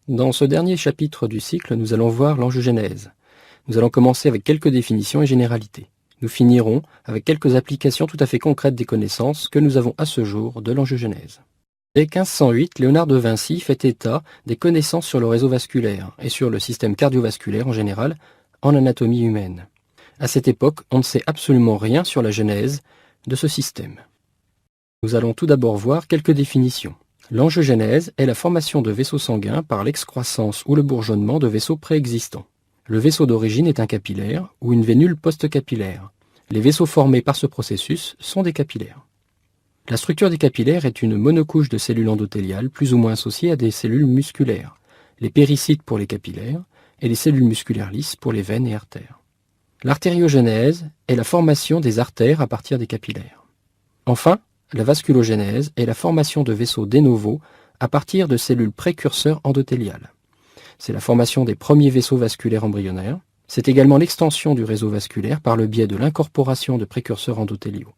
Dans ce dernier chapitre du cycle, nous allons voir l'angiogenèse. Nous allons commencer avec quelques définitions et généralités. Nous finirons avec quelques applications tout à fait concrètes des connaissances que nous avons à ce jour de l'angiogenèse. Dès 1508, Léonard de Vinci fait état des connaissances sur le réseau vasculaire et sur le système cardiovasculaire en général en anatomie humaine. À cette époque, on ne sait absolument rien sur la genèse de ce système. Nous allons tout d'abord voir quelques définitions. L'angiogenèse est la formation de vaisseaux sanguins par l'excroissance ou le bourgeonnement de vaisseaux préexistants. Le vaisseau d'origine est un capillaire ou une vénule post-capillaire. Les vaisseaux formés par ce processus sont des capillaires. La structure des capillaires est une monocouche de cellules endothéliales plus ou moins associées à des cellules musculaires, les péricytes pour les capillaires et les cellules musculaires lisses pour les veines et artères. L'artériogenèse est la formation des artères à partir des capillaires. Enfin, la vasculogenèse est la formation de vaisseaux de novo à partir de cellules précurseurs endothéliales. C'est la formation des premiers vaisseaux vasculaires embryonnaires. C'est également l'extension du réseau vasculaire par le biais de l'incorporation de précurseurs endothéliaux.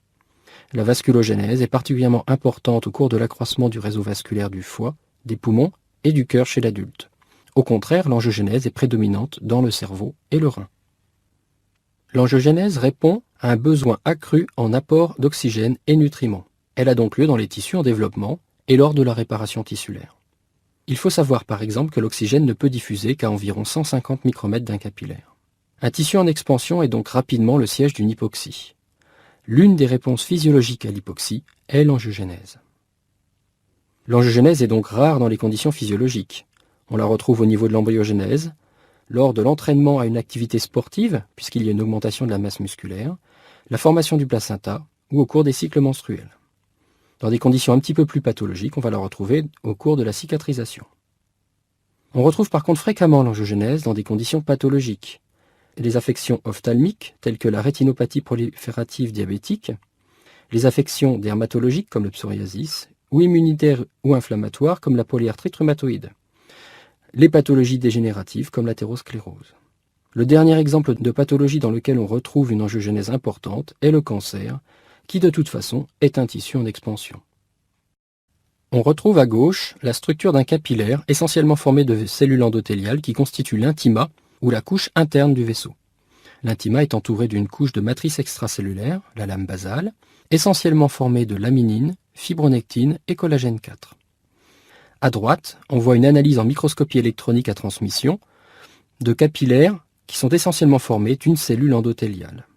La vasculogenèse est particulièrement importante au cours de l'accroissement du réseau vasculaire du foie, des poumons et du cœur chez l'adulte. Au contraire, l'angiogenèse est prédominante dans le cerveau et le rein. L'angiogenèse répond à un besoin accru en apport d'oxygène et nutriments. Elle a donc lieu dans les tissus en développement et lors de la réparation tissulaire. Il faut savoir par exemple que l'oxygène ne peut diffuser qu'à environ 150 micromètres d'un capillaire. Un tissu en expansion est donc rapidement le siège d'une hypoxie. L'une des réponses physiologiques à l'hypoxie est l'angiogenèse. L'angiogenèse est donc rare dans les conditions physiologiques. On la retrouve au niveau de l'embryogenèse, lors de l'entraînement à une activité sportive, puisqu'il y a une augmentation de la masse musculaire, la formation du placenta ou au cours des cycles menstruels. Dans des conditions un petit peu plus pathologiques, on va la retrouver au cours de la cicatrisation. On retrouve par contre fréquemment l'angiogenèse dans des conditions pathologiques. Les affections ophtalmiques, telles que la rétinopathie proliférative diabétique, les affections dermatologiques comme le psoriasis, ou immunitaires ou inflammatoires comme la polyarthrite rhumatoïde, les pathologies dégénératives comme l'athérosclérose. Le dernier exemple de pathologie dans lequel on retrouve une angiogenèse importante est le cancer, qui de toute façon est un tissu en expansion. On retrouve à gauche la structure d'un capillaire essentiellement formé de cellules endothéliales qui constituent l'intima ou la couche interne du vaisseau. L'intima est entouré d'une couche de matrice extracellulaire, la lame basale, essentiellement formée de laminine, fibronectine et collagène 4. À droite, on voit une analyse en microscopie électronique à transmission de capillaires qui sont essentiellement formés d'une cellule endothéliale.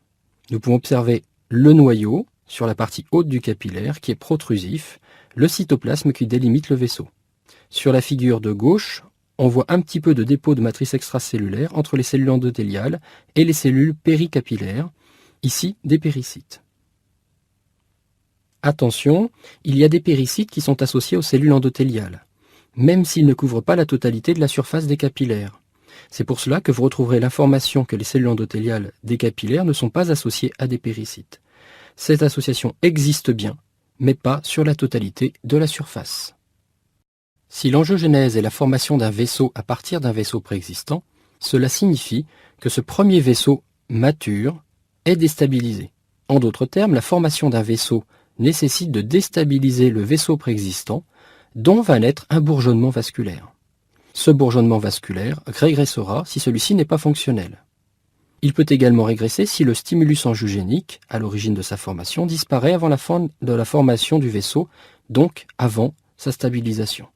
Nous pouvons observer le noyau sur la partie haute du capillaire qui est protrusif, le cytoplasme qui délimite le vaisseau. Sur la figure de gauche, on voit un petit peu de dépôt de matrice extracellulaire entre les cellules endothéliales et les cellules péricapillaires, ici des péricytes. Attention, il y a des péricytes qui sont associés aux cellules endothéliales, même s'ils ne couvrent pas la totalité de la surface des capillaires. C'est pour cela que vous retrouverez l'information que les cellules endothéliales des capillaires ne sont pas associées à des péricytes. Cette association existe bien, mais pas sur la totalité de la surface. Si l'angiogenèse est la formation d'un vaisseau à partir d'un vaisseau préexistant, cela signifie que ce premier vaisseau mature est déstabilisé. En d'autres termes, la formation d'un vaisseau nécessite de déstabiliser le vaisseau préexistant, dont va naître un bourgeonnement vasculaire. Ce bourgeonnement vasculaire régressera si celui-ci n'est pas fonctionnel. Il peut également régresser si le stimulus angiogénique, à l'origine de sa formation, disparaît avant la fin de la formation du vaisseau, donc avant sa stabilisation.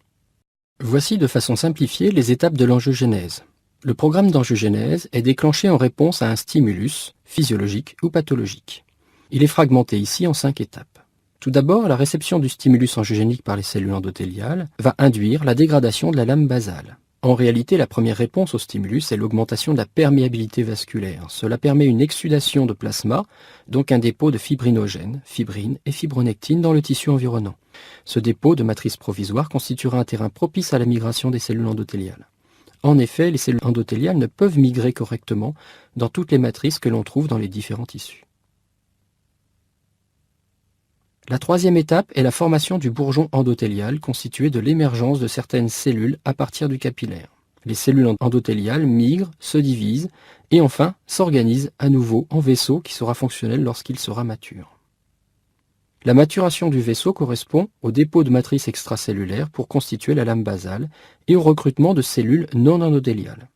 Voici de façon simplifiée les étapes de l'angiogenèse. Le programme d'angiogenèse est déclenché en réponse à un stimulus physiologique ou pathologique. Il est fragmenté ici en 5 étapes. Tout d'abord, la réception du stimulus angiogénique par les cellules endothéliales va induire la dégradation de la lame basale. En réalité, la première réponse au stimulus est l'augmentation de la perméabilité vasculaire. Cela permet une exsudation de plasma, donc un dépôt de fibrinogène, fibrine et fibronectine dans le tissu environnant. Ce dépôt de matrice provisoire constituera un terrain propice à la migration des cellules endothéliales. En effet, les cellules endothéliales ne peuvent migrer correctement dans toutes les matrices que l'on trouve dans les différents tissus. La troisième étape est la formation du bourgeon endothélial constitué de l'émergence de certaines cellules à partir du capillaire. Les cellules endothéliales migrent, se divisent et enfin s'organisent à nouveau en vaisseau qui sera fonctionnel lorsqu'il sera mature. La maturation du vaisseau correspond au dépôt de matrice extracellulaire pour constituer la lame basale et au recrutement de cellules non endothéliales.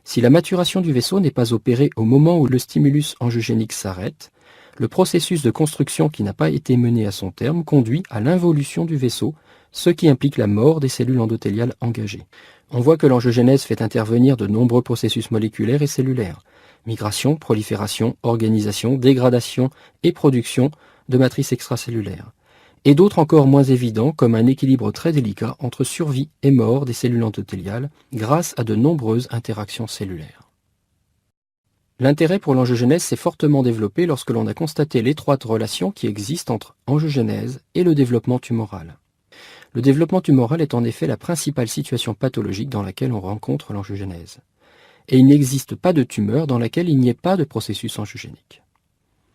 Si la maturation du vaisseau n'est pas opérée au moment où le stimulus angiogénique s'arrête, le processus de construction qui n'a pas été mené à son terme conduit à l'involution du vaisseau, ce qui implique la mort des cellules endothéliales engagées. On voit que l'angiogénèse fait intervenir de nombreux processus moléculaires et cellulaires: migration, prolifération, organisation, dégradation et production de matrices extracellulaires, et d'autres encore moins évidents comme un équilibre très délicat entre survie et mort des cellules endothéliales grâce à de nombreuses interactions cellulaires. L'intérêt pour l'angiogénèse s'est fortement développé lorsque l'on a constaté l'étroite relation qui existe entre angiogénèse et le développement tumoral. Le développement tumoral est en effet la principale situation pathologique dans laquelle on rencontre l'angiogénèse. Et il n'existe pas de tumeur dans laquelle il n'y ait pas de processus angiogénique.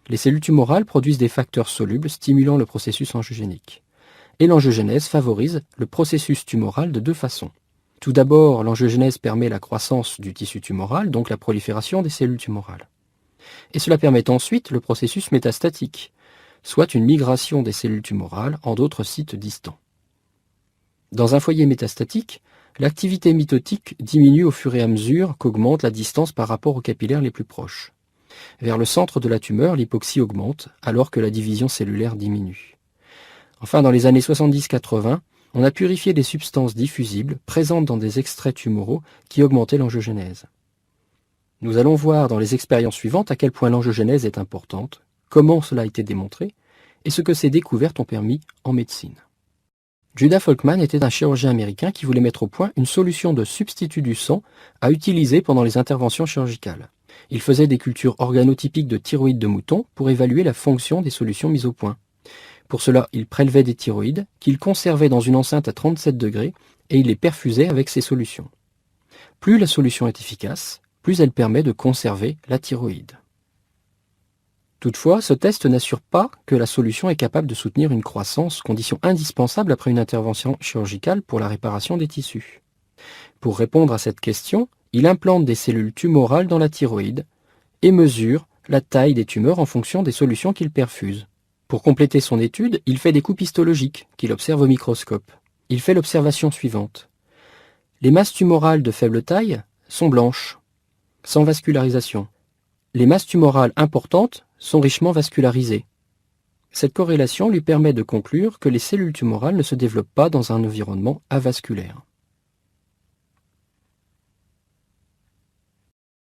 Les cellules tumorales produisent des facteurs solubles stimulant le processus angiogénique. Et l'angiogénèse favorise le processus tumoral de deux façons. Tout d'abord, l'angiogénèse permet la croissance du tissu tumoral, donc la prolifération des cellules tumorales. Et cela permet ensuite le processus métastatique, soit une migration des cellules tumorales en d'autres sites distants. Dans un foyer métastatique, l'activité mitotique diminue au fur et à mesure qu'augmente la distance par rapport aux capillaires les plus proches. Vers le centre de la tumeur, l'hypoxie augmente, alors que la division cellulaire diminue. Enfin, dans les années 70-80, on a purifié des substances diffusibles présentes dans des extraits tumoraux qui augmentaient l'angiogénèse. Nous allons voir dans les expériences suivantes à quel point l'angiogénèse est importante, comment cela a été démontré, et ce que ces découvertes ont permis en médecine. Judah Folkman était un chirurgien américain qui voulait mettre au point une solution de substitut du sang à utiliser pendant les interventions chirurgicales. Il faisait des cultures organotypiques de thyroïdes de mouton pour évaluer la fonction des solutions mises au point. Pour cela, il prélevait des thyroïdes qu'il conservait dans une enceinte à 37 degrés et il les perfusait avec ces solutions. Plus la solution est efficace, plus elle permet de conserver la thyroïde. Toutefois, ce test n'assure pas que la solution est capable de soutenir une croissance, condition indispensable après une intervention chirurgicale pour la réparation des tissus. Pour répondre à cette question, il implante des cellules tumorales dans la thyroïde et mesure la taille des tumeurs en fonction des solutions qu'il perfuse. Pour compléter son étude, il fait des coupes histologiques qu'il observe au microscope. Il fait l'observation suivante. Les masses tumorales de faible taille sont blanches, sans vascularisation. Les masses tumorales importantes sont richement vascularisées. Cette corrélation lui permet de conclure que les cellules tumorales ne se développent pas dans un environnement avasculaire.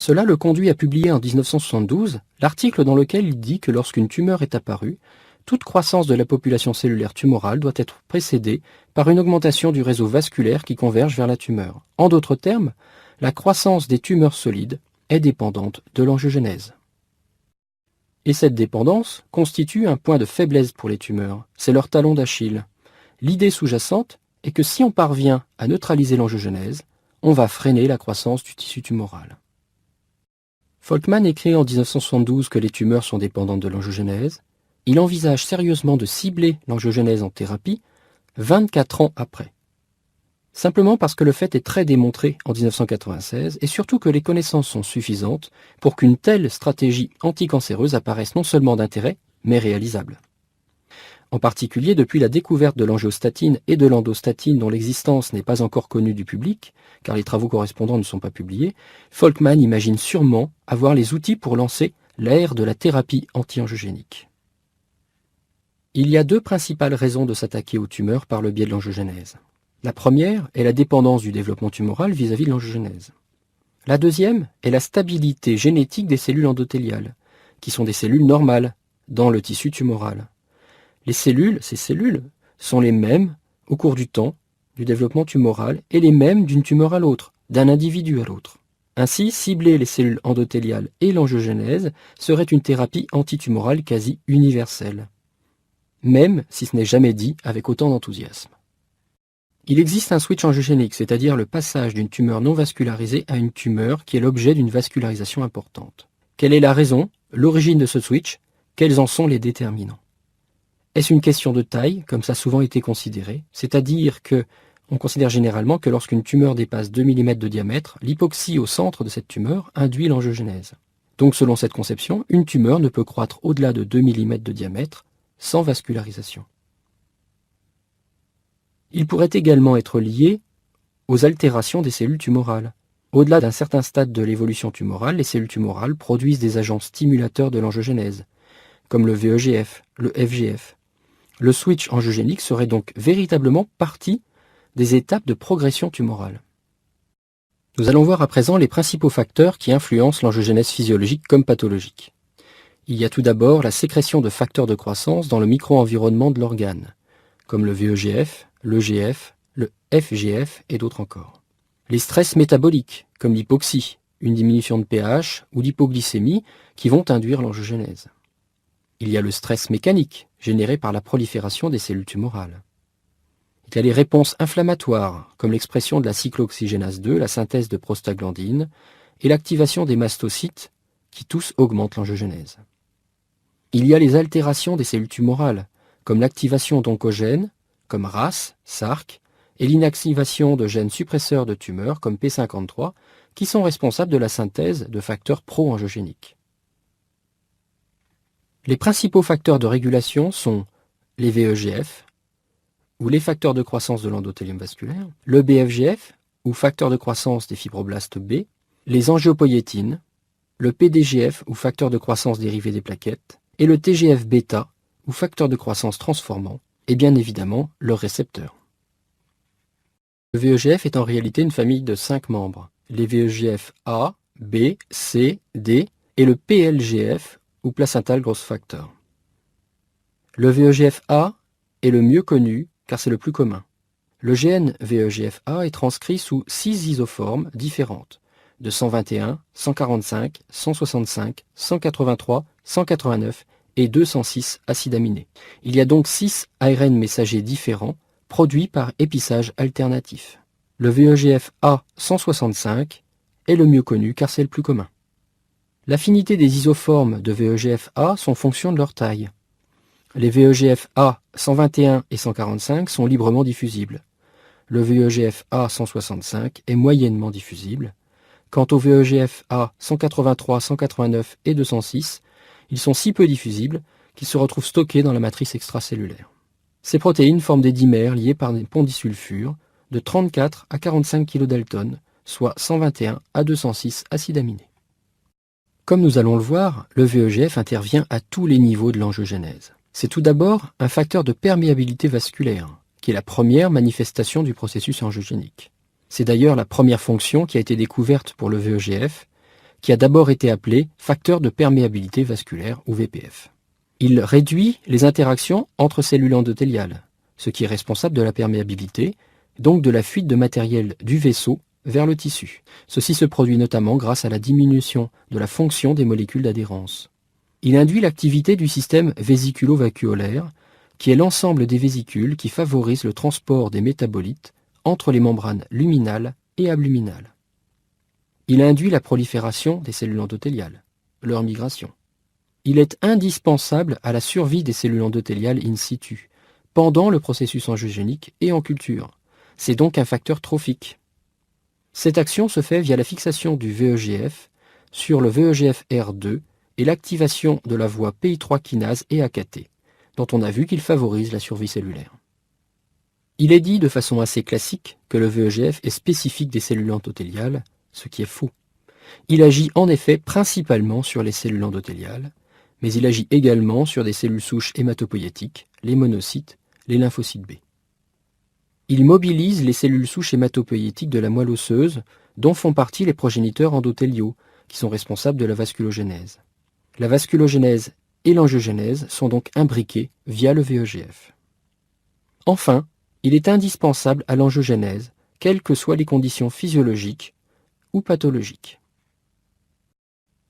Cela le conduit à publier en 1972 l'article dans lequel il dit que lorsqu'une tumeur est apparue, toute croissance de la population cellulaire tumorale doit être précédée par une augmentation du réseau vasculaire qui converge vers la tumeur. En d'autres termes, la croissance des tumeurs solides est dépendante de l'angiogénèse. Et cette dépendance constitue un point de faiblesse pour les tumeurs, c'est leur talon d'Achille. L'idée sous-jacente est que si on parvient à neutraliser l'angiogénèse, on va freiner la croissance du tissu tumoral. Folkman écrit en 1972 que les tumeurs sont dépendantes de l'angiogénèse. Il envisage sérieusement de cibler l'angiogénèse en thérapie 24 ans après. Simplement parce que le fait est très démontré en 1996 et surtout que les connaissances sont suffisantes pour qu'une telle stratégie anticancéreuse apparaisse non seulement d'intérêt, mais réalisable. En particulier depuis la découverte de l'angiostatine et de l'endostatine dont l'existence n'est pas encore connue du public, car les travaux correspondants ne sont pas publiés, Folkman imagine sûrement avoir les outils pour lancer l'ère de la thérapie anti-angiogénique. Il y a deux principales raisons de s'attaquer aux tumeurs par le biais de l'angiogénèse. La première est la dépendance du développement tumoral vis-à-vis de l'angiogénèse. La deuxième est la stabilité génétique des cellules endothéliales, qui sont des cellules normales dans le tissu tumoral. Ces cellules, sont les mêmes au cours du temps du développement tumoral et les mêmes d'une tumeur à l'autre, d'un individu à l'autre. Ainsi, cibler les cellules endothéliales et l'angiogénèse serait une thérapie antitumorale quasi universelle, même si ce n'est jamais dit avec autant d'enthousiasme. Il existe un switch angiogénique, c'est-à-dire le passage d'une tumeur non vascularisée à une tumeur qui est l'objet d'une vascularisation importante. Quelle est la raison, l'origine de ce switch? Quels en sont les déterminants? Est-ce une question de taille, comme ça a souvent été considéré, c'est-à-dire que on considère généralement que lorsqu'une tumeur dépasse 2 mm de diamètre, l'hypoxie au centre de cette tumeur induit l'angiogénèse. Donc selon cette conception, une tumeur ne peut croître au-delà de 2 mm de diamètre sans vascularisation. Il pourrait également être lié aux altérations des cellules tumorales. Au-delà d'un certain stade de l'évolution tumorale, les cellules tumorales produisent des agents stimulateurs de l'angiogénèse, comme le VEGF, le FGF. Le switch angiogénique serait donc véritablement partie des étapes de progression tumorale. Nous allons voir à présent les principaux facteurs qui influencent l'angiogénèse physiologique comme pathologique. Il y a tout d'abord la sécrétion de facteurs de croissance dans le micro-environnement de l'organe, comme le VEGF, l'EGF, le FGF et d'autres encore. Les stress métaboliques, comme l'hypoxie, une diminution de pH ou l'hypoglycémie qui vont induire l'angiogénèse. Il y a le stress mécanique, généré par la prolifération des cellules tumorales. Il y a les réponses inflammatoires, comme l'expression de la cyclooxygénase 2, la synthèse de prostaglandine, et l'activation des mastocytes, qui tous augmentent l'angiogénèse. Il y a les altérations des cellules tumorales, comme l'activation d'oncogènes, comme RAS, SARC, et l'inactivation de gènes suppresseurs de tumeurs, comme P53, qui sont responsables de la synthèse de facteurs pro-angiogéniques. Les principaux facteurs de régulation sont les VEGF, ou les facteurs de croissance de l'endothélium vasculaire, le BFGF, ou facteur de croissance des fibroblastes B, les angiopoïétines, le PDGF, ou facteur de croissance dérivé des plaquettes, et le TGF-bêta, ou facteur de croissance transformant, et bien évidemment leur récepteur. Le VEGF est en réalité une famille de 5 membres, les VEGF A, B, C, D, et le PLGF, ou placental growth factor. Le VEGF-A est le mieux connu car c'est le plus commun. Le gène VEGF-A est transcrit sous 6 isoformes différentes, de 121, 145, 165, 183, 189 et 206 acides aminés. Il y a donc 6 ARN messagers différents produits par épissage alternatif. Le VEGF-A 165 est le mieux connu car c'est le plus commun. L'affinité des isoformes de VEGF-A sont fonction de leur taille. Les VEGF-A 121 et 145 sont librement diffusibles. Le VEGF-A 165 est moyennement diffusible. Quant au VEGF-A 183, 189 et 206, ils sont si peu diffusibles qu'ils se retrouvent stockés dans la matrice extracellulaire. Ces protéines forment des dimères liés par des ponts disulfures de 34 à 45 kDa, soit 121 à 206 acides aminés. Comme nous allons le voir, le VEGF intervient à tous les niveaux de l'angiogénèse. C'est tout d'abord un facteur de perméabilité vasculaire, qui est la première manifestation du processus angiogénique. C'est d'ailleurs la première fonction qui a été découverte pour le VEGF, qui a d'abord été appelé facteur de perméabilité vasculaire ou VPF. Il réduit les interactions entre cellules endothéliales, ce qui est responsable de la perméabilité, donc de la fuite de matériel du vaisseau vers le tissu. Ceci se produit notamment grâce à la diminution de la fonction des molécules d'adhérence. Il induit l'activité du système vésiculo-vacuolaire, qui est l'ensemble des vésicules qui favorisent le transport des métabolites entre les membranes luminales et abluminales. Il induit la prolifération des cellules endothéliales, leur migration. Il est indispensable à la survie des cellules endothéliales in situ, pendant le processus angiogénique et en culture. C'est donc un facteur trophique. Cette action se fait via la fixation du VEGF sur le VEGF-R2 et l'activation de la voie PI3 kinase et AKT, dont on a vu qu'il favorise la survie cellulaire. Il est dit de façon assez classique que le VEGF est spécifique des cellules endothéliales, ce qui est faux. Il agit en effet principalement sur les cellules endothéliales, mais il agit également sur des cellules souches hématopoïétiques, les monocytes, les lymphocytes B. Il mobilise les cellules souches hématopoïétiques de la moelle osseuse, dont font partie les progéniteurs endothéliaux, qui sont responsables de la vasculogénèse. La vasculogénèse et l'angiogénèse sont donc imbriqués via le VEGF. Enfin, il est indispensable à l'angiogénèse, quelles que soient les conditions physiologiques ou pathologiques.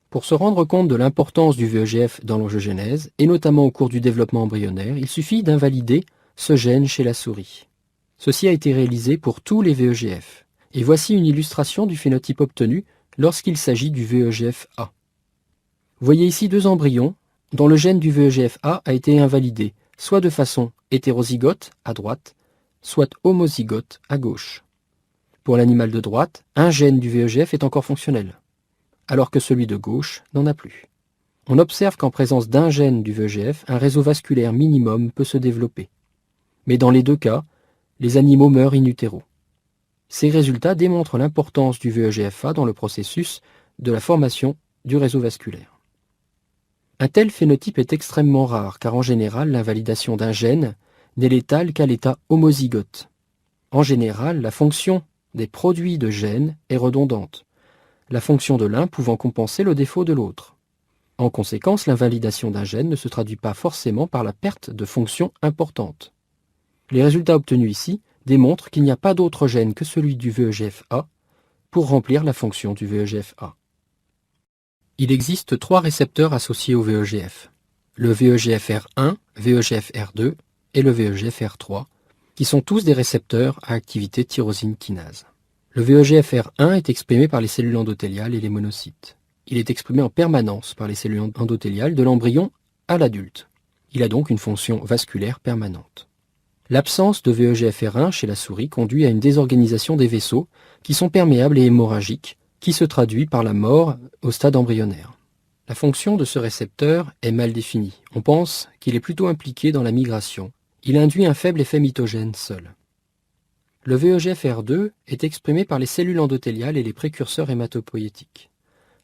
Pour se rendre compte de l'importance du VEGF dans l'angiogénèse, et notamment au cours du développement embryonnaire, il suffit d'invalider ce gène chez la souris. Ceci a été réalisé pour tous les VEGF, et voici une illustration du phénotype obtenu lorsqu'il s'agit du VEGF-A. Vous voyez ici 2 embryons dont le gène du VEGF-A a été invalidé, soit de façon hétérozygote à droite, soit homozygote à gauche. Pour l'animal de droite, un gène du VEGF est encore fonctionnel, alors que celui de gauche n'en a plus. On observe qu'en présence d'un gène du VEGF, un réseau vasculaire minimum peut se développer. Mais dans les deux cas, les animaux meurent in utero. Ces résultats démontrent l'importance du VEGF-A dans le processus de la formation du réseau vasculaire. Un tel phénotype est extrêmement rare car en général l'invalidation d'un gène n'est létale qu'à l'état homozygote. En général, la fonction des produits de gènes est redondante, la fonction de l'un pouvant compenser le défaut de l'autre. En conséquence, l'invalidation d'un gène ne se traduit pas forcément par la perte de fonction importante. Les résultats obtenus ici démontrent qu'il n'y a pas d'autre gène que celui du VEGF-A pour remplir la fonction du VEGF-A. Il existe 3 récepteurs associés au VEGF, le VEGFR1, VEGFR2 et le VEGFR3, qui sont tous des récepteurs à activité tyrosine kinase. Le VEGFR1 est exprimé par les cellules endothéliales et les monocytes. Il est exprimé en permanence par les cellules endothéliales de l'embryon à l'adulte. Il a donc une fonction vasculaire permanente. L'absence de VEGFR1 chez la souris conduit à une désorganisation des vaisseaux qui sont perméables et hémorragiques, qui se traduit par la mort au stade embryonnaire. La fonction de ce récepteur est mal définie. On pense qu'il est plutôt impliqué dans la migration. Il induit un faible effet mitogène seul. Le VEGFR2 est exprimé par les cellules endothéliales et les précurseurs hématopoïétiques.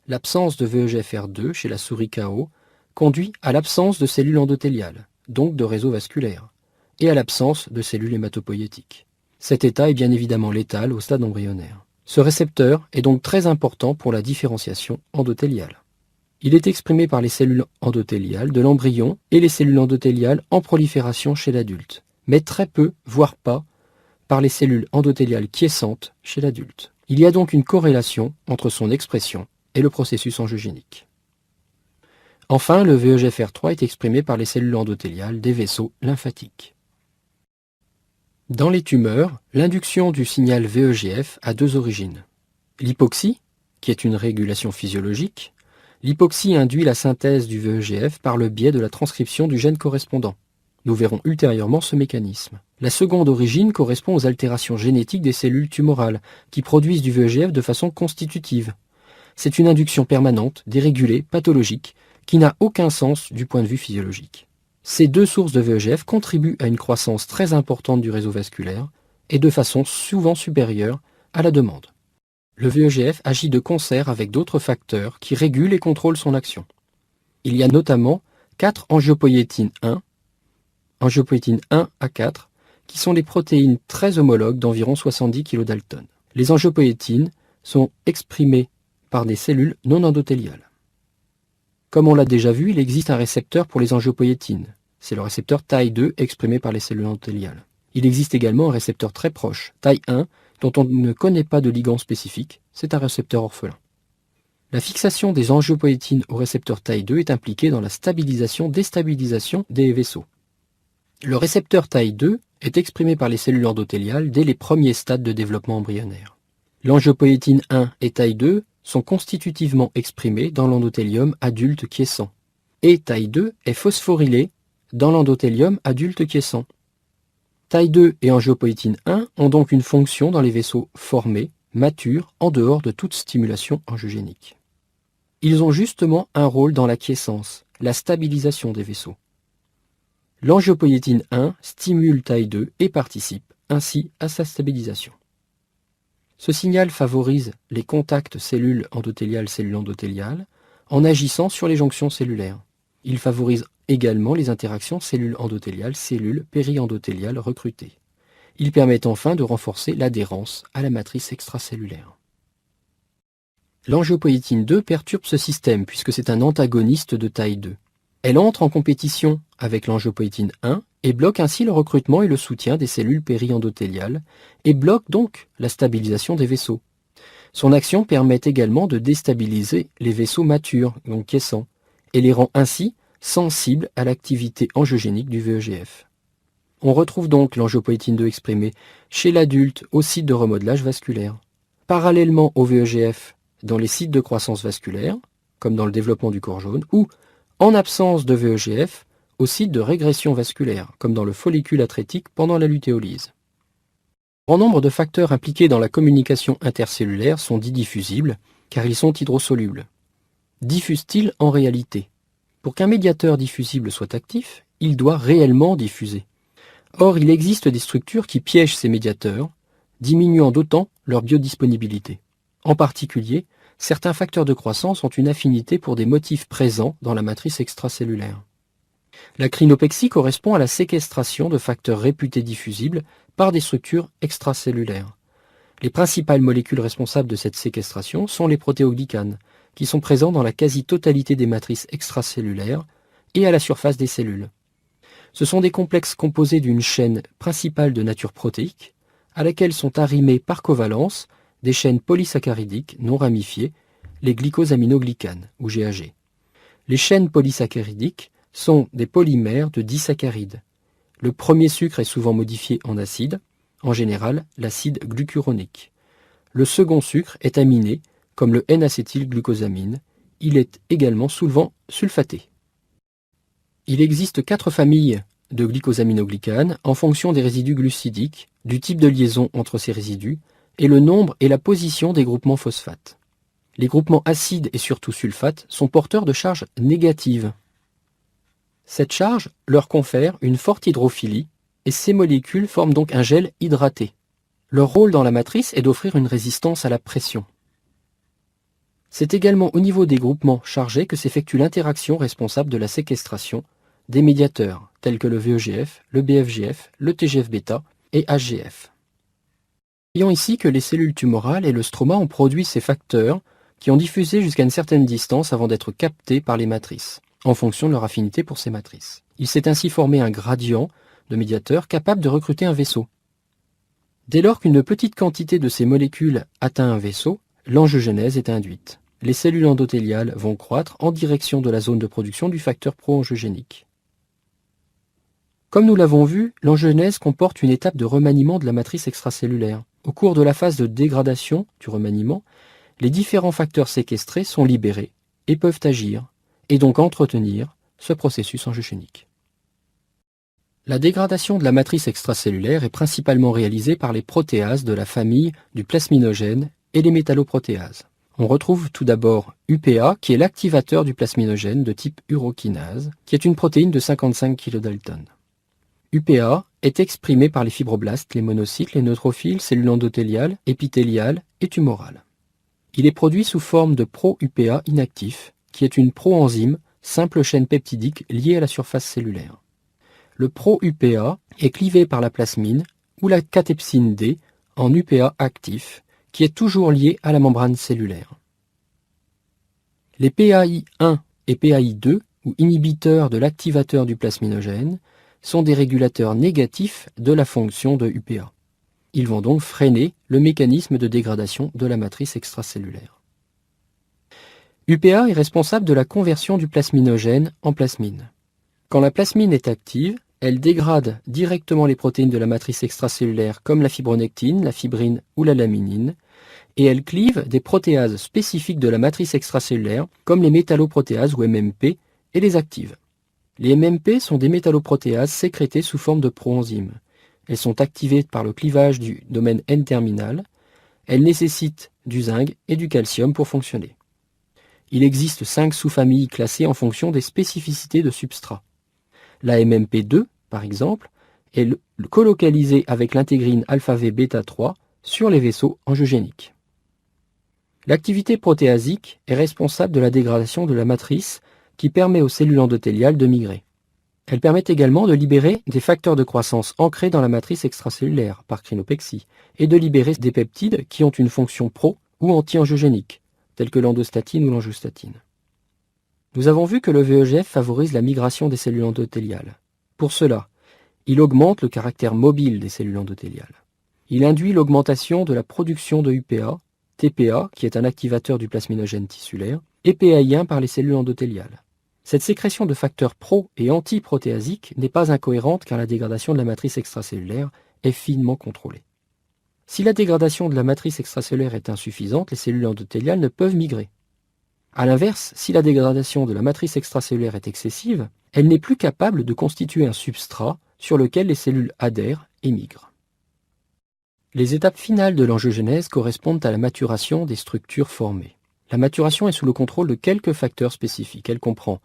L'absence de VEGFR2 chez la souris KO conduit à l'absence de cellules endothéliales, donc de réseau vasculaire, et à l'absence de cellules hématopoïétiques. Cet état est bien évidemment létal au stade embryonnaire. Ce récepteur est donc très important pour la différenciation endothéliale. Il est exprimé par les cellules endothéliales de l'embryon et les cellules endothéliales en prolifération chez l'adulte, mais très peu, voire pas, par les cellules endothéliales quiescentes chez l'adulte. Il y a donc une corrélation entre son expression et le processus angiogénique. Enfin, le VEGFR3 est exprimé par les cellules endothéliales des vaisseaux lymphatiques. Dans les tumeurs, l'induction du signal VEGF a 2 origines. L'hypoxie, qui est une régulation physiologique. L'hypoxie induit la synthèse du VEGF par le biais de la transcription du gène correspondant. Nous verrons ultérieurement ce mécanisme. La seconde origine correspond aux altérations génétiques des cellules tumorales, qui produisent du VEGF de façon constitutive. C'est une induction permanente, dérégulée, pathologique, qui n'a aucun sens du point de vue physiologique. Ces 2 sources de VEGF contribuent à une croissance très importante du réseau vasculaire et de façon souvent supérieure à la demande. Le VEGF agit de concert avec d'autres facteurs qui régulent et contrôlent son action. Il y a notamment 4 angiopoïétines 1, angiopoïétine 1 à 4, qui sont des protéines très homologues d'environ 70 kDa. Les angiopoïétines sont exprimées par des cellules non endothéliales. Comme on l'a déjà vu, il existe un récepteur pour les angiopoïétines. C'est le récepteur TAI2 exprimé par les cellules endothéliales. Il existe également un récepteur très proche, TAI1, dont on ne connaît pas de ligand spécifique. C'est un récepteur orphelin. La fixation des angiopoïétines au récepteur TAI2 est impliquée dans la stabilisation-déstabilisation des vaisseaux. Le récepteur TAI2 est exprimé par les cellules endothéliales dès les premiers stades de développement embryonnaire. L'angiopoïétine 1 et TAI2 sont constitutivement exprimés dans l'endothélium adulte quiescent. Et TAI2 est phosphorylé dans l'endothélium adulte quiescent. TAI2 et angiopoïétine 1 ont donc une fonction dans les vaisseaux formés, matures, en dehors de toute stimulation angiogénique. Ils ont justement un rôle dans la quiescence, la stabilisation des vaisseaux. L'angiopoïétine 1 stimule TAI2 et participe ainsi à sa stabilisation. Ce signal favorise les contacts cellules endothéliales en agissant sur les jonctions cellulaires. Il favorise également les interactions cellules endothéliales-cellules périendothéliales recrutées. Il permet enfin de renforcer l'adhérence à la matrice extracellulaire. L'angiopoïétine 2 perturbe ce système puisque c'est un antagoniste de TAI2. Elle entre en compétition avec l'angiopoïétine 1 et bloque ainsi le recrutement et le soutien des cellules périendothéliales et bloque donc la stabilisation des vaisseaux. Son action permet également de déstabiliser les vaisseaux matures, donc quiescents, et les rend ainsi sensibles à l'activité angiogénique du VEGF. On retrouve donc l'angiopoïétine 2 exprimée chez l'adulte au site de remodelage vasculaire, parallèlement au VEGF dans les sites de croissance vasculaire, comme dans le développement du corps jaune, ou, en absence de VEGF, au site de régression vasculaire, comme dans le follicule atrétique pendant la lutéolyse. Un grand nombre de facteurs impliqués dans la communication intercellulaire sont dits diffusibles, car ils sont hydrosolubles. Diffusent-ils en réalité? Pour qu'un médiateur diffusible soit actif, il doit réellement diffuser. Or, il existe des structures qui piègent ces médiateurs, diminuant d'autant leur biodisponibilité. En particulier, certains facteurs de croissance ont une affinité pour des motifs présents dans la matrice extracellulaire. La crinopexie correspond à la séquestration de facteurs réputés diffusibles par des structures extracellulaires. Les principales molécules responsables de cette séquestration sont les protéoglycanes, qui sont présents dans la quasi-totalité des matrices extracellulaires et à la surface des cellules. Ce sont des complexes composés d'une chaîne principale de nature protéique, à laquelle sont arrimés par covalence des chaînes polysaccharidiques non ramifiées, les glycosaminoglycanes, ou GAG. Les chaînes polysaccharidiques sont des polymères de disaccharides. Le premier sucre est souvent modifié en acide, en général l'acide glucuronique. Le second sucre est aminé, comme le N-acétylglucosamine. Il est également souvent sulfaté. Il existe 4 familles de glycosaminoglycanes en fonction des résidus glucidiques, du type de liaison entre ces résidus, et le nombre et la position des groupements phosphates. Les groupements acides et surtout sulfates sont porteurs de charges négatives. Cette charge leur confère une forte hydrophilie et ces molécules forment donc un gel hydraté. Leur rôle dans la matrice est d'offrir une résistance à la pression. C'est également au niveau des groupements chargés que s'effectue l'interaction responsable de la séquestration des médiateurs tels que le VEGF, le BFGF, le TGF-bêta et HGF. Voyons ici que les cellules tumorales et le stroma ont produit ces facteurs qui ont diffusé jusqu'à une certaine distance avant d'être captés par les matrices, en fonction de leur affinité pour ces matrices. Il s'est ainsi formé un gradient de médiateurs capable de recruter un vaisseau. Dès lors qu'une petite quantité de ces molécules atteint un vaisseau, l'angiogénèse est induite. Les cellules endothéliales vont croître en direction de la zone de production du facteur pro-angiogénique. Comme nous l'avons vu, l'angiogénèse comporte une étape de remaniement de la matrice extracellulaire. Au cours de la phase de dégradation du remaniement, les différents facteurs séquestrés sont libérés et peuvent agir, et donc entretenir ce processus angiogénique. La dégradation de la matrice extracellulaire est principalement réalisée par les protéases de la famille du plasminogène et les métalloprotéases. On retrouve tout d'abord UPA, qui est l'activateur du plasminogène de type urokinase, qui est une protéine de 55 kDa. UPA est exprimé par les fibroblastes, les monocytes, les neutrophiles, cellules endothéliales, épithéliales et tumorales. Il est produit sous forme de pro-UPA inactif, qui est une proenzyme, simple chaîne peptidique liée à la surface cellulaire. Le pro-UPA est clivé par la plasmine ou la catepsine D en UPA actif, qui est toujours lié à la membrane cellulaire. Les PAI1 et PAI2, ou inhibiteurs de l'activateur du plasminogène, sont des régulateurs négatifs de la fonction de UPA. Ils vont donc freiner le mécanisme de dégradation de la matrice extracellulaire. UPA est responsable de la conversion du plasminogène en plasmine. Quand la plasmine est active, elle dégrade directement les protéines de la matrice extracellulaire comme la fibronectine, la fibrine ou la laminine, et elle clive des protéases spécifiques de la matrice extracellulaire comme les métalloprotéases ou MMP et les active. Les MMP sont des métalloprotéases sécrétées sous forme de proenzymes. Elles sont activées par le clivage du domaine N-terminal. Elles nécessitent du zinc et du calcium pour fonctionner. Il existe 5 sous-familles classées en fonction des spécificités de substrat. La MMP2, par exemple, est colocalisée avec l'intégrine alpha-V bêta-3 sur les vaisseaux angiogéniques. L'activité protéasique est responsable de la dégradation de la matrice qui permet aux cellules endothéliales de migrer. Elle permet également de libérer des facteurs de croissance ancrés dans la matrice extracellulaire par crinopexie et de libérer des peptides qui ont une fonction pro- ou anti-angiogénique, tels que l'endostatine ou l'angiostatine. Nous avons vu que le VEGF favorise la migration des cellules endothéliales. Pour cela, il augmente le caractère mobile des cellules endothéliales. Il induit l'augmentation de la production de UPA, TPA, qui est un activateur du plasminogène tissulaire, et PAI1 par les cellules endothéliales. Cette sécrétion de facteurs pro- et antiprotéasiques n'est pas incohérente car la dégradation de la matrice extracellulaire est finement contrôlée. Si la dégradation de la matrice extracellulaire est insuffisante, les cellules endothéliales ne peuvent migrer. A l'inverse, si la dégradation de la matrice extracellulaire est excessive, elle n'est plus capable de constituer un substrat sur lequel les cellules adhèrent et migrent. Les étapes finales de l'angiogénèse correspondent à la maturation des structures formées. La maturation est sous le contrôle de quelques facteurs spécifiques. Elle comprend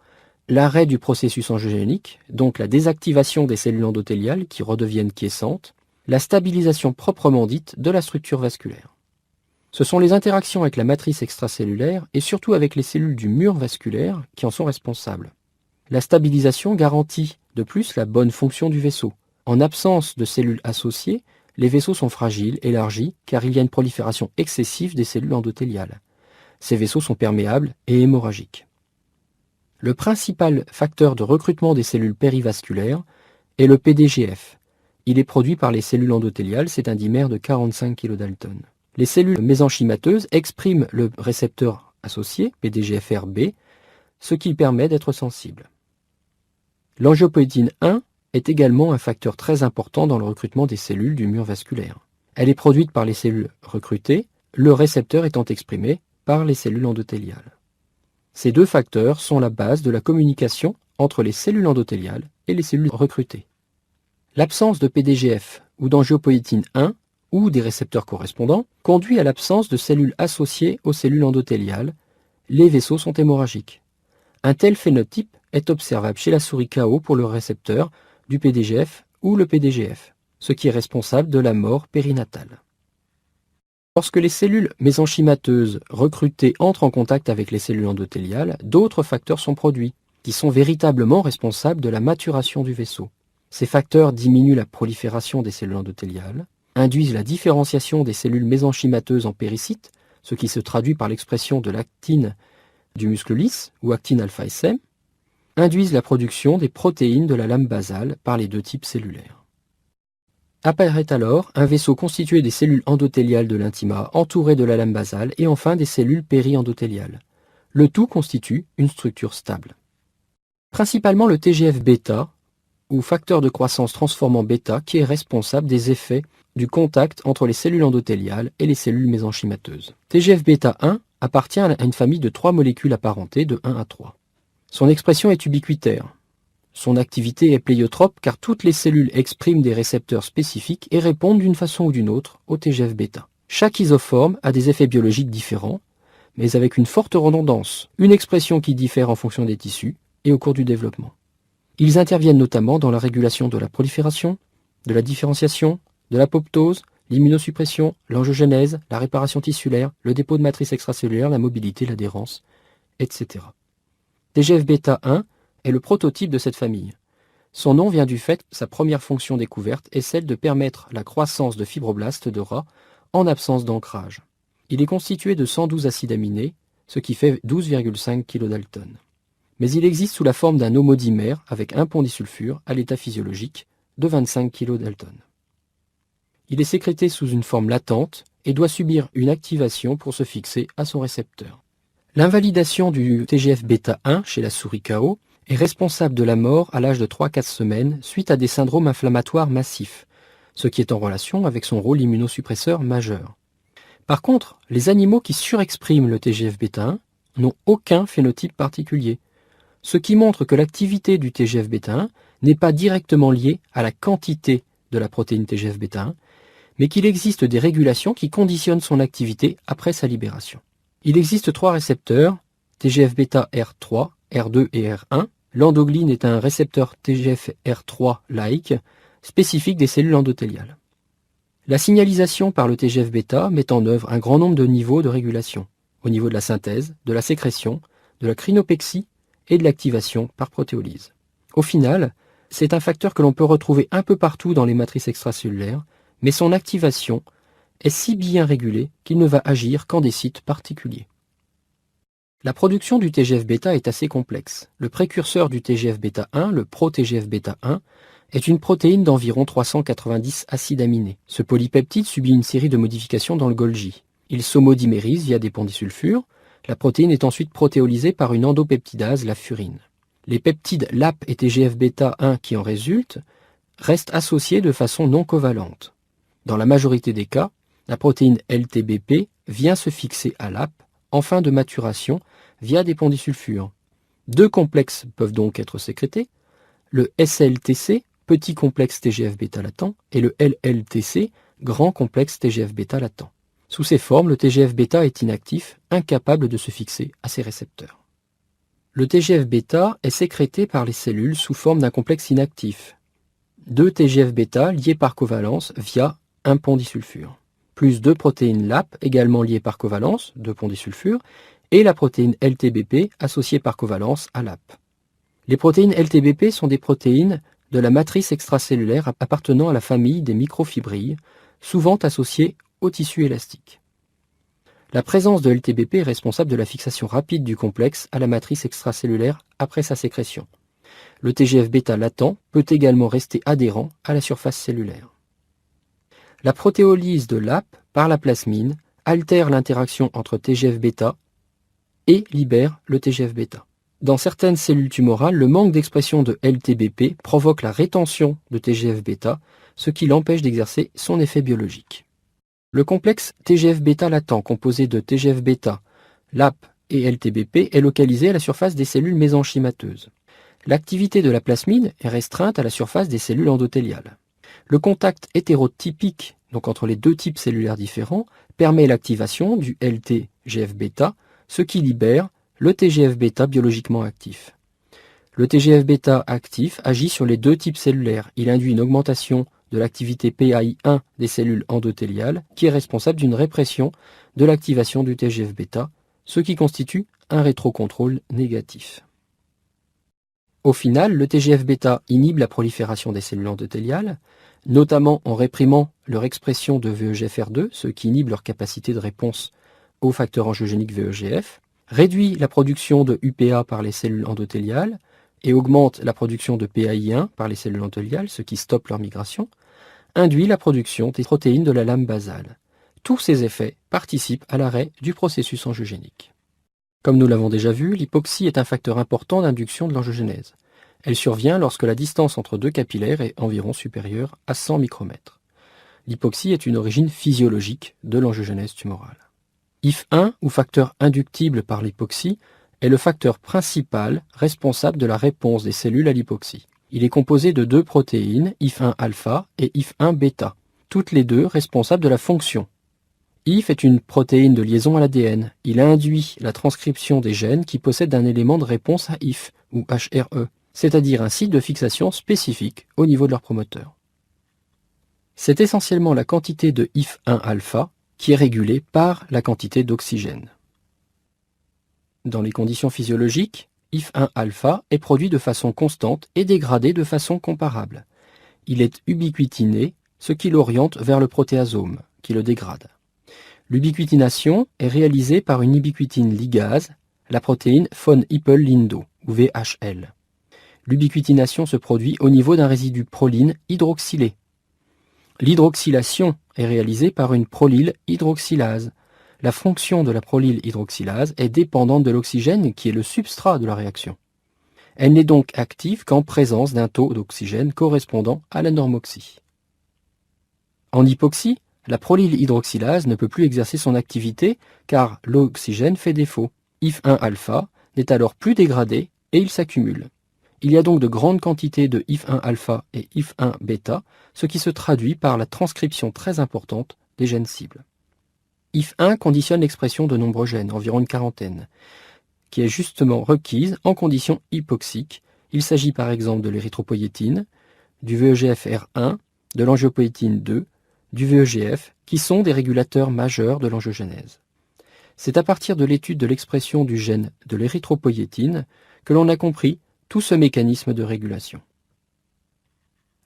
l'arrêt du processus angiogénique, donc la désactivation des cellules endothéliales qui redeviennent quiescentes, la stabilisation proprement dite de la structure vasculaire. Ce sont les interactions avec la matrice extracellulaire et surtout avec les cellules du mur vasculaire qui en sont responsables. La stabilisation garantit de plus la bonne fonction du vaisseau. En absence de cellules associées, les vaisseaux sont fragiles, élargis, car il y a une prolifération excessive des cellules endothéliales. Ces vaisseaux sont perméables et hémorragiques. Le principal facteur de recrutement des cellules périvasculaires est le PDGF. Il est produit par les cellules endothéliales, c'est un dimère de 45 kDa. Les cellules mésenchymateuses expriment le récepteur associé, PDGFR-B, ce qui permet d'être sensible. L'angiopoïétine 1 est également un facteur très important dans le recrutement des cellules du mur vasculaire. Elle est produite par les cellules recrutées, le récepteur étant exprimé par les cellules endothéliales. Ces deux facteurs sont la base de la communication entre les cellules endothéliales et les cellules recrutées. L'absence de PDGF ou d'angiopoïétine 1 ou des récepteurs correspondants conduit à l'absence de cellules associées aux cellules endothéliales. Les vaisseaux sont hémorragiques. Un tel phénotype est observable chez la souris KO pour le récepteur du PDGF ou le PDGF, ce qui est responsable de la mort périnatale. Lorsque les cellules mésenchymateuses recrutées entrent en contact avec les cellules endothéliales, d'autres facteurs sont produits, qui sont véritablement responsables de la maturation du vaisseau. Ces facteurs diminuent la prolifération des cellules endothéliales, induisent la différenciation des cellules mésenchymateuses en péricytes, ce qui se traduit par l'expression de l'actine du muscle lisse ou actine alpha-SM, induisent la production des protéines de la lame basale par les deux types cellulaires. Apparaît alors un vaisseau constitué des cellules endothéliales de l'intima, entouré de la lame basale, et enfin des cellules périendothéliales. Le tout constitue une structure stable. Principalement le TGF-bêta, ou facteur de croissance transformant bêta, qui est responsable des effets du contact entre les cellules endothéliales et les cellules mésenchymateuses. TGF-bêta 1 appartient à une famille de 3 molécules apparentées de 1 à 3. Son expression est ubiquitaire. Son activité est pléiotrope car toutes les cellules expriment des récepteurs spécifiques et répondent d'une façon ou d'une autre au TGF-bêta. Chaque isoforme a des effets biologiques différents, mais avec une forte redondance, une expression qui diffère en fonction des tissus et au cours du développement. Ils interviennent notamment dans la régulation de la prolifération, de la différenciation, de l'apoptose, l'immunosuppression, l'angiogénèse, la réparation tissulaire, le dépôt de matrice extracellulaire, la mobilité, l'adhérence, etc. TGF-bêta 1 est le prototype de cette famille. Son nom vient du fait que sa première fonction découverte est celle de permettre la croissance de fibroblastes de rat en absence d'ancrage. Il est constitué de 112 acides aminés, ce qui fait 12,5 kDa. Mais il existe sous la forme d'un homodimère avec un pont disulfure à l'état physiologique de 25 kDa. Il est sécrété sous une forme latente et doit subir une activation pour se fixer à son récepteur. L'invalidation du TGF-bêta 1 chez la souris KO est responsable de la mort à l'âge de 3-4 semaines suite à des syndromes inflammatoires massifs, ce qui est en relation avec son rôle immunosuppresseur majeur. Par contre, les animaux qui surexpriment le TGF-bêta 1 n'ont aucun phénotype particulier, ce qui montre que l'activité du TGF-bêta 1 n'est pas directement liée à la quantité de la protéine TGF-bêta 1, mais qu'il existe des régulations qui conditionnent son activité après sa libération. Il existe 3 récepteurs, TGF-bêta R3, R2 et R1. L'endoglyne est un récepteur TGF-R3-like spécifique des cellules endothéliales. La signalisation par le TGF-bêta met en œuvre un grand nombre de niveaux de régulation, au niveau de la synthèse, de la sécrétion, de la crinopexie et de l'activation par protéolyse. Au final, c'est un facteur que l'on peut retrouver un peu partout dans les matrices extracellulaires, mais son activation est si bien régulée qu'il ne va agir qu'en des sites particuliers. La production du TGF-bêta est assez complexe. Le précurseur du TGF-bêta 1, le pro-TGF-bêta 1, est une protéine d'environ 390 acides aminés. Ce polypeptide subit une série de modifications dans le Golgi. Il s'homodimérise via des ponts disulfures. La protéine est ensuite protéolysée par une endopeptidase, la furine. Les peptides LAP et TGF-bêta 1 qui en résultent restent associés de façon non covalente. Dans la majorité des cas, la protéine LTBP vient se fixer à LAP en fin de maturation via des ponts disulfures. 2 complexes peuvent donc être sécrétés, le SLTC, petit complexe TGF-bêta latent, et le LLTC, grand complexe TGF-bêta latent. Sous ces formes, le TGF-bêta est inactif, incapable de se fixer à ses récepteurs. Le TGF-bêta est sécrété par les cellules sous forme d'un complexe inactif. 2 TGF-bêta liés par covalence via un pont disulfure, plus 2 protéines LAP également liées par covalence, 2 ponts disulfure, et la protéine LTBP associée par covalence à LAP. Les protéines LTBP sont des protéines de la matrice extracellulaire appartenant à la famille des microfibrilles, souvent associées au tissu élastique. La présence de LTBP est responsable de la fixation rapide du complexe à la matrice extracellulaire après sa sécrétion. Le TGF-bêta latent peut également rester adhérent à la surface cellulaire. La protéolyse de LAP par la plasmine altère l'interaction entre TGF-bêta et libère le TGF-bêta. Dans certaines cellules tumorales, le manque d'expression de LTBP provoque la rétention de TGF-bêta, ce qui l'empêche d'exercer son effet biologique. Le complexe TGF-bêta latent composé de TGF-bêta, LAP et LTBP est localisé à la surface des cellules mésenchymateuses. L'activité de la plasmine est restreinte à la surface des cellules endothéliales. Le contact hétérotypique, donc entre les deux types cellulaires différents, permet l'activation du LTGF-bêta, ce qui libère le TGF-bêta biologiquement actif. Le TGF-bêta actif agit sur les deux types cellulaires. Il induit une augmentation de l'activité PAI1 des cellules endothéliales, qui est responsable d'une répression de l'activation du TGF-bêta, ce qui constitue un rétrocontrôle négatif. Au final, le TGF-bêta inhibe la prolifération des cellules endothéliales, notamment en réprimant leur expression de VEGFR2, ce qui inhibe leur capacité de réponse au facteur angiogénique VEGF, réduit la production de UPA par les cellules endothéliales et augmente la production de PAI1 par les cellules endothéliales, ce qui stoppe leur migration, induit la production des protéines de la lame basale. Tous ces effets participent à l'arrêt du processus angiogénique. Comme nous l'avons déjà vu, l'hypoxie est un facteur important d'induction de l'angiogénèse. Elle survient lorsque la distance entre deux capillaires est environ supérieure à 100 micromètres. L'hypoxie est une origine physiologique de l'angiogénèse tumorale. IF1, ou facteur inductible par l'hypoxie, est le facteur principal responsable de la réponse des cellules à l'hypoxie. Il est composé de deux protéines, IF1-alpha et IF1-bêta, toutes les deux responsables de la fonction. IF est une protéine de liaison à l'ADN. Il induit la transcription des gènes qui possèdent un élément de réponse à IF, ou HRE, c'est-à-dire un site de fixation spécifique au niveau de leur promoteur. C'est essentiellement la quantité de IF1-alpha qui est régulée par la quantité d'oxygène. Dans les conditions physiologiques, IF1-alpha est produit de façon constante et dégradé de façon comparable. Il est ubiquitiné, ce qui l'oriente vers le protéasome, qui le dégrade. L'ubiquitination est réalisée par une ubiquitine ligase, la protéine von Hippel-Lindau, ou VHL. L'ubiquitination se produit au niveau d'un résidu proline hydroxylé. L'hydroxylation est réalisée par une prolyle hydroxylase. La fonction de la prolyle hydroxylase est dépendante de l'oxygène qui est le substrat de la réaction. Elle n'est donc active qu'en présence d'un taux d'oxygène correspondant à la norme oxy. En hypoxie, la prolyle hydroxylase ne peut plus exercer son activité car l'oxygène fait défaut. IF1-alpha n'est alors plus dégradé et il s'accumule. Il y a donc de grandes quantités de IF1-alpha et IF1-bêta, ce qui se traduit par la transcription très importante des gènes cibles. IF1 conditionne l'expression de nombreux gènes, environ une quarantaine, qui est justement requise en conditions hypoxiques. Il s'agit par exemple de l'érythropoïétine, du VEGFR1, de l'angiopoïétine 2, du VEGF, qui sont des régulateurs majeurs de l'angiogénèse. C'est à partir de l'étude de l'expression du gène de l'érythropoïétine que l'on a compris tout ce mécanisme de régulation.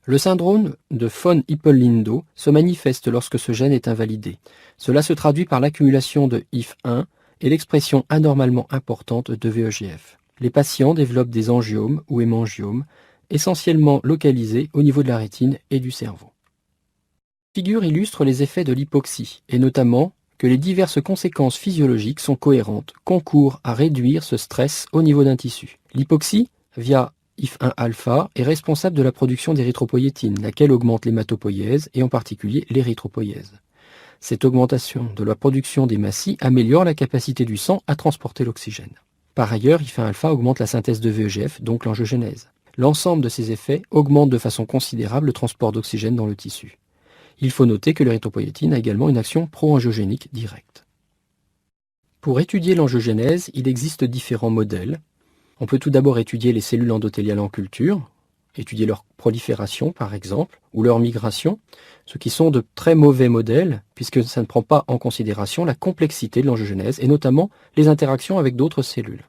Le syndrome de von Hippel-Lindau se manifeste lorsque ce gène est invalidé. Cela se traduit par l'accumulation de IF1 et l'expression anormalement importante de VEGF. Les patients développent des angiomes ou hémangiomes, essentiellement localisés au niveau de la rétine et du cerveau. Cette figure illustre les effets de l'hypoxie, et notamment que les diverses conséquences physiologiques sont cohérentes, concourent à réduire ce stress au niveau d'un tissu. L'hypoxie, via IF1-alpha, est responsable de la production d'érythropoïétine, laquelle augmente l'hématopoïèse et en particulier l'érythropoïèse. Cette augmentation de la production d'hématies améliore la capacité du sang à transporter l'oxygène. Par ailleurs, IF1-alpha augmente la synthèse de VEGF, donc l'angiogénèse. L'ensemble de ces effets augmente de façon considérable le transport d'oxygène dans le tissu. Il faut noter que l'érythropoïétine a également une action pro-angiogénique directe. Pour étudier l'angiogénèse, il existe différents modèles. On peut tout d'abord étudier les cellules endothéliales en culture, étudier leur prolifération par exemple, ou leur migration, ce qui sont de très mauvais modèles puisque ça ne prend pas en considération la complexité de l'angiogenèse et notamment les interactions avec d'autres cellules.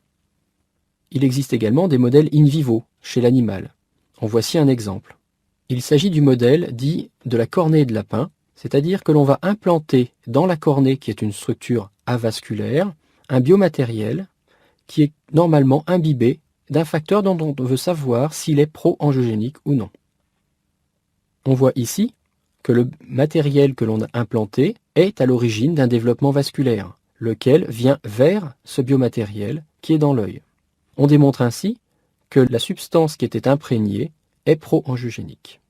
Il existe également des modèles in vivo chez l'animal. En voici un exemple. Il s'agit du modèle dit de la cornée de lapin, c'est-à-dire que l'on va implanter dans la cornée, qui est une structure avasculaire, un biomatériel qui est normalement imbibé d'un facteur dont on veut savoir s'il est pro-angiogénique ou non. On voit ici que le matériel que l'on a implanté est à l'origine d'un développement vasculaire, lequel vient vers ce biomatériel qui est dans l'œil. On démontre ainsi que la substance qui était imprégnée est pro-angiogénique.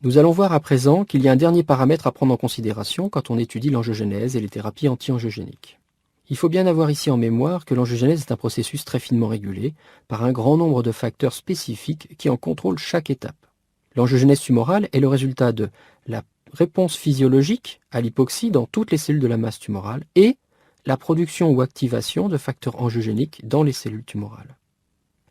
Nous allons voir à présent qu'il y a un dernier paramètre à prendre en considération quand on étudie l'angiogenèse et les thérapies anti-angiogéniques. Il faut bien avoir ici en mémoire que l'angiogenèse est un processus très finement régulé par un grand nombre de facteurs spécifiques qui en contrôlent chaque étape. L'angiogenèse tumorale est le résultat de la réponse physiologique à l'hypoxie dans toutes les cellules de la masse tumorale et la production ou activation de facteurs angiogéniques dans les cellules tumorales.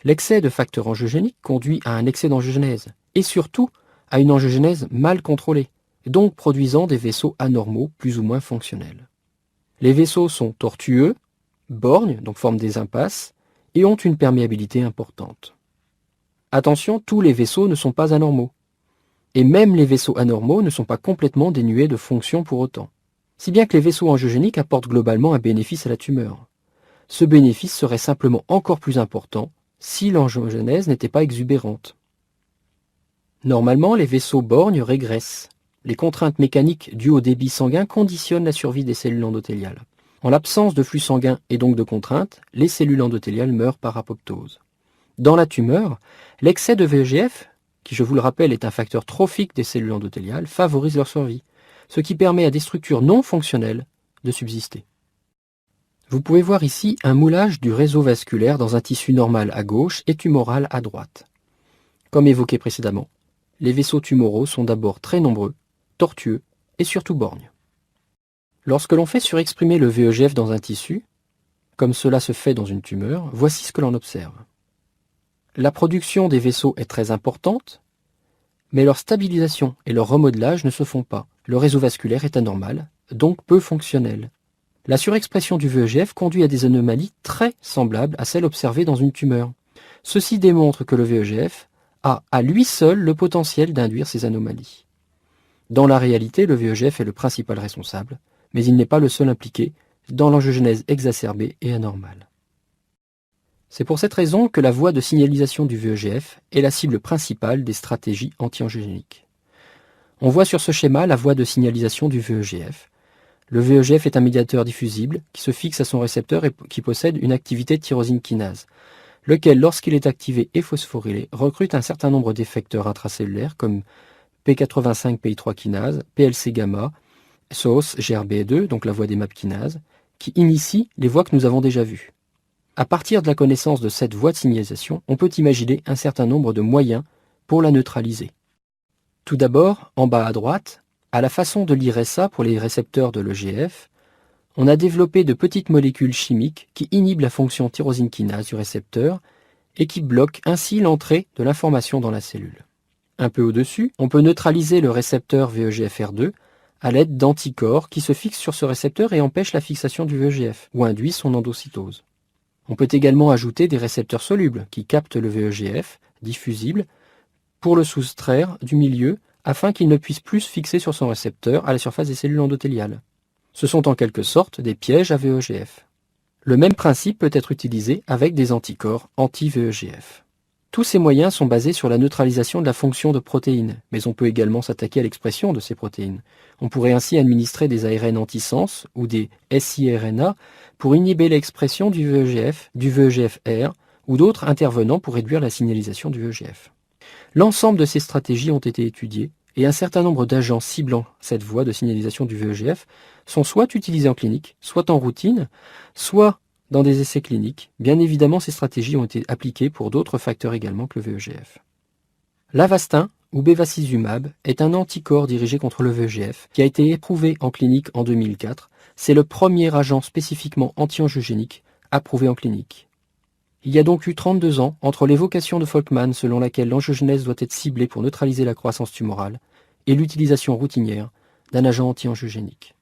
L'excès de facteurs angiogéniques conduit à un excès d'angiogenèse et surtout à une angiogenèse mal contrôlée, donc produisant des vaisseaux anormaux plus ou moins fonctionnels. Les vaisseaux sont tortueux, borgnes, donc forment des impasses, et ont une perméabilité importante. Attention, tous les vaisseaux ne sont pas anormaux. Et même les vaisseaux anormaux ne sont pas complètement dénués de fonction pour autant. Si bien que les vaisseaux angiogéniques apportent globalement un bénéfice à la tumeur. Ce bénéfice serait simplement encore plus important si l'angiogenèse n'était pas exubérante. Normalement, les vaisseaux borgnes régressent. Les contraintes mécaniques dues au débit sanguin conditionnent la survie des cellules endothéliales. En l'absence de flux sanguin et donc de contraintes, les cellules endothéliales meurent par apoptose. Dans la tumeur, l'excès de VEGF, qui je vous le rappelle est un facteur trophique des cellules endothéliales, favorise leur survie, ce qui permet à des structures non fonctionnelles de subsister. Vous pouvez voir ici un moulage du réseau vasculaire dans un tissu normal à gauche et tumoral à droite. Comme évoqué précédemment, les vaisseaux tumoraux sont d'abord très nombreux, tortueux et surtout borgnes. Lorsque l'on fait surexprimer le VEGF dans un tissu, comme cela se fait dans une tumeur, voici ce que l'on observe. La production des vaisseaux est très importante, mais leur stabilisation et leur remodelage ne se font pas. Le réseau vasculaire est anormal, donc peu fonctionnel. La surexpression du VEGF conduit à des anomalies très semblables à celles observées dans une tumeur. Ceci démontre que le VEGF a à lui seul le potentiel d'induire ces anomalies. Dans la réalité, le VEGF est le principal responsable, mais il n'est pas le seul impliqué dans l'angiogenèse exacerbée et anormale. C'est pour cette raison que la voie de signalisation du VEGF est la cible principale des stratégies anti-angiogéniques. On voit sur ce schéma la voie de signalisation du VEGF. Le VEGF est un médiateur diffusible qui se fixe à son récepteur et qui possède une activité de tyrosine kinase, lequel, lorsqu'il est activé et phosphorylé, recrute un certain nombre d'effecteurs intracellulaires comme P85 PI3 kinase, PLC gamma, SOS GRB2, donc la voie des MAP kinases, qui initie les voies que nous avons déjà vues. À partir de la connaissance de cette voie de signalisation, on peut imaginer un certain nombre de moyens pour la neutraliser. Tout d'abord, en bas à droite, à la façon de l'IRSA pour les récepteurs de l'EGF, on a développé de petites molécules chimiques qui inhibent la fonction tyrosine kinase du récepteur et qui bloquent ainsi l'entrée de l'information dans la cellule. Un peu au-dessus, on peut neutraliser le récepteur VEGFR2 à l'aide d'anticorps qui se fixent sur ce récepteur et empêchent la fixation du VEGF ou induisent son endocytose. On peut également ajouter des récepteurs solubles qui captent le VEGF diffusible pour le soustraire du milieu afin qu'il ne puisse plus se fixer sur son récepteur à la surface des cellules endothéliales. Ce sont en quelque sorte des pièges à VEGF. Le même principe peut être utilisé avec des anticorps anti-VEGF. Tous ces moyens sont basés sur la neutralisation de la fonction de protéines, mais on peut également s'attaquer à l'expression de ces protéines. On pourrait ainsi administrer des ARN antisens ou des siRNA pour inhiber l'expression du VEGF, du VEGFR ou d'autres intervenants pour réduire la signalisation du VEGF. L'ensemble de ces stratégies ont été étudiées et un certain nombre d'agents ciblant cette voie de signalisation du VEGF sont soit utilisés en clinique, soit en routine, soit dans des essais cliniques. Bien évidemment, ces stratégies ont été appliquées pour d'autres facteurs également que le VEGF. L'Avastin, ou bevacizumab, est un anticorps dirigé contre le VEGF qui a été éprouvé en clinique en 2004. C'est le premier agent spécifiquement anti-angiogénique approuvé en clinique. Il y a donc eu 32 ans entre l'évocation de Folkman selon laquelle l'angiogenèse doit être ciblée pour neutraliser la croissance tumorale et l'utilisation routinière d'un agent anti-angiogénique.